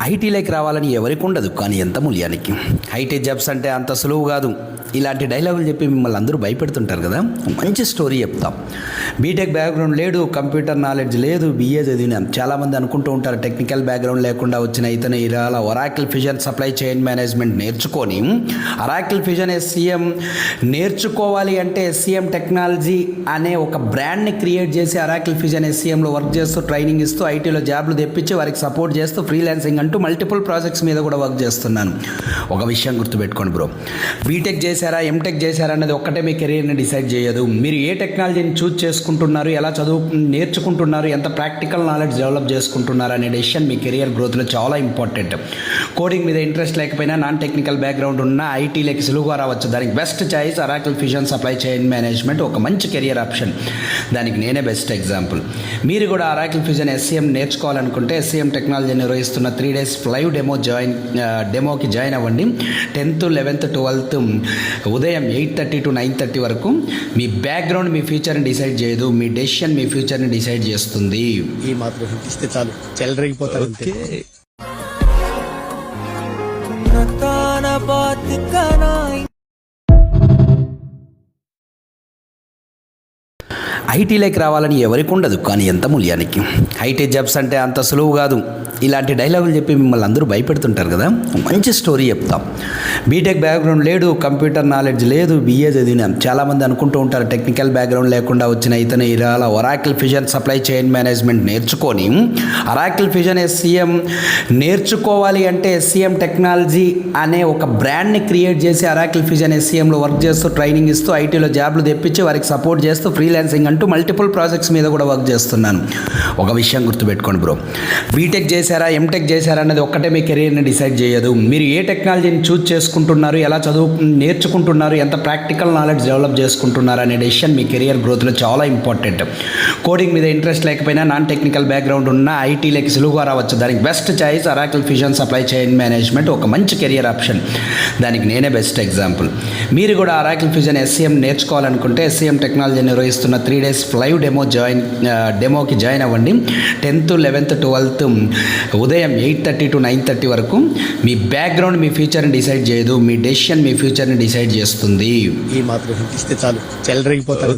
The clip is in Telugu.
ఐటీలోకి రావాలని ఎవరికి ఉండదు, కానీ ఎంత మూల్యానికి. ఐటీ జాబ్స్ అంటే అంత సులువు కాదు. ఇలాంటి డైలాగులు చెప్పి మిమ్మల్ని అందరూ భయపెడుతుంటారు కదా. మంచి స్టోరీ చెప్తాం. బీటెక్ బ్యాక్గ్రౌండ్ లేదు, కంప్యూటర్ నాలెడ్జ్ లేదు, బీఏ చదివినాం. చాలామంది అనుకుంటూ ఉంటారు టెక్నికల్ బ్యాక్గ్రౌండ్ లేకుండా వచ్చిన ఇతను ఇలా Oracle fusion supply chain management నేర్చుకొని ఒరాకిల్ ఫ్యూజన్ ఎస్సీఎం నేర్చుకోవాలి అంటే ఎస్సీఎం టెక్నాలజీ అనే ఒక బ్రాండ్ని క్రియేట్ చేసి ఒరాకిల్ ఫ్యూజన్ ఎస్సీఎంలో వర్క్ చేస్తూ ట్రైనింగ్ ఇస్తూ ఐటీలో జాబ్లు తెప్పించి వారికి సపోర్ట్ చేస్తూ ఫ్రీలాన్సింగ్ అంటూ మల్టిపుల్ ప్రాజెక్ట్స్ మీద కూడా వర్క్ చేస్తున్నాను. ఒక విషయం గుర్తుపెట్టుకోండి బ్రో, బీటెక్ చేశారా ఎంటెక్ చేశారా అనేది ఒక్కటే మీ కెరీర్ని డిసైడ్ చేయదు. మీరు ఏ టెక్నాలజీని చూజ్ చేసుకుంటున్నారు, ఎలా చదువు నేర్చుకుంటున్నారు, ఎంత ప్రాక్టికల్ నాలెడ్జ్ డెవలప్ చేసుకుంటున్నారు అనే డెసిషన్ మీ కెరియర్ గ్రోత్లో చాలా ఇంపార్టెంట్. కోడింగ్ మీద ఇంట్రెస్ట్ లేకపోయినా నాన్ టెక్నికల్ బ్యాక్గ్రౌండ్ ఉన్న ఐటీలోకి సులువుగా రావచ్చు. దానికి best choice Oracle fusion supply chain management, ఒక మంచి కెరియర్ ఆప్షన్. దానికి నేనే బెస్ట్ ఎగ్జాంపుల్. మీరు కూడా ఒరాకిల్ ఫ్యూజన్ ఎస్సీఎం నేర్చుకోవాలనుకుంటే ఎస్సీఎం టెక్నాలజీ నిర్వహిస్తున్న 3 days లైవ్ డెమోకి జాయిన్ అవ్వండి. 10th, 11th, 12th ఉదయం 8:30 to 9:30 వరకు. మీ బ్యాక్గ్రౌండ్ మీ ఫ్యూచర్ని డిసైడ్ చేయదు, మీ డెసిషన్ మీ ఫ్యూచర్ని డిసైడ్ చేస్తుంది. ఈ మాత్రం ఇస్తే చాలు, చెలరేగిపోతారు. ఐటీలోకి రావాలని ఎవరికి ఉండదు, కానీ ఎంత మూల్యానికి. ఐటీ జాబ్స్ అంటే అంత సులువు కాదు. ఇలాంటి డైలాగులు చెప్పి మిమ్మల్ని అందరూ భయపెడుతుంటారు కదా. మంచి స్టోరీ చెప్తాం. బీటెక్ బ్యాక్గ్రౌండ్ లేదు, కంప్యూటర్ నాలెడ్జ్ లేదు, బీఏ చదివినాం. చాలామంది అనుకుంటూ ఉంటారు టెక్నికల్ బ్యాక్గ్రౌండ్ లేకుండా వచ్చిన ఇతను ఇలా Oracle fusion supply chain management నేర్చుకొని ఒరాకిల్ ఫ్యూజన్ ఎస్సీఎం నేర్చుకోవాలి అంటే ఎస్సీఎం టెక్నాలజీ అనే ఒక బ్రాండ్ని క్రియేట్ చేసి ఒరాకిల్ ఫ్యూజన్ ఎస్సీఎంలో వర్క్ చేస్తూ ట్రైనింగ్ ఇస్తూ ఐటీలో జాబ్లు తెప్పించి వారికి సపోర్ట్ చేస్తూ ఫ్రీలాన్సింగ్ అంటూ మల్టిపుల్ ప్రాజెక్ట్స్ మీద కూడా వర్క్ చేస్తున్నాను. ఒక విషయం గుర్తుపెట్టుకోండి బ్రో, బీటెక్ చేశారా ఎంటెక్ చేశారా అనేది ఒక్కటే మీ కెరీర్ని డిసైడ్ చేయదు. మీరు ఏ టెక్నాలజీని చూజ్ చేసుకుంటున్నారు, ఎలా చదువు నేర్చుకుంటున్నారు, ఎంత ప్రాక్టికల్ నాలెడ్జ్ డెవలప్ చేసుకుంటున్నారు అనే డెసిషన్ మీ కెరియర్ గ్రోత్లో చాలా ఇంపార్టెంట్. కోడింగ్ మీద ఇంట్రెస్ట్ లేకపోయినా నాన్ టెక్నికల్ బ్యాక్గ్రౌండ్ ఉన్న ఐటీలోకి సులువుగా రావచ్చు. దానికి best choice Oracle fusion supply chain management, ఒక మంచి కెరియర్ ఆప్షన్. దానికి నేనే బెస్ట్ ఎగ్జాంపుల్. మీరు కూడా ఒరాకిల్ ఫ్యూజన్ ఎస్సీఎం నేర్చుకోవాలనుకుంటే ఎస్సీఎం టెక్నాలజీ నిర్వహిస్తున్న 3 days లైవ్ డెమోకి జాయిన్ అవ్వండి. 10th, 11th, 12th ఉదయం 8:30 to 9:30 వరకు. మీ బ్యాక్గ్రౌండ్ మీ ఫ్యూచర్ని డిసైడ్ చేయదు, మీ డెసిషన్ మీ ఫ్యూచర్ని డిసైడ్ చేస్తుంది. ఈ మాత్రం ఇస్తే చాలు, చెలరేగిపోతారు.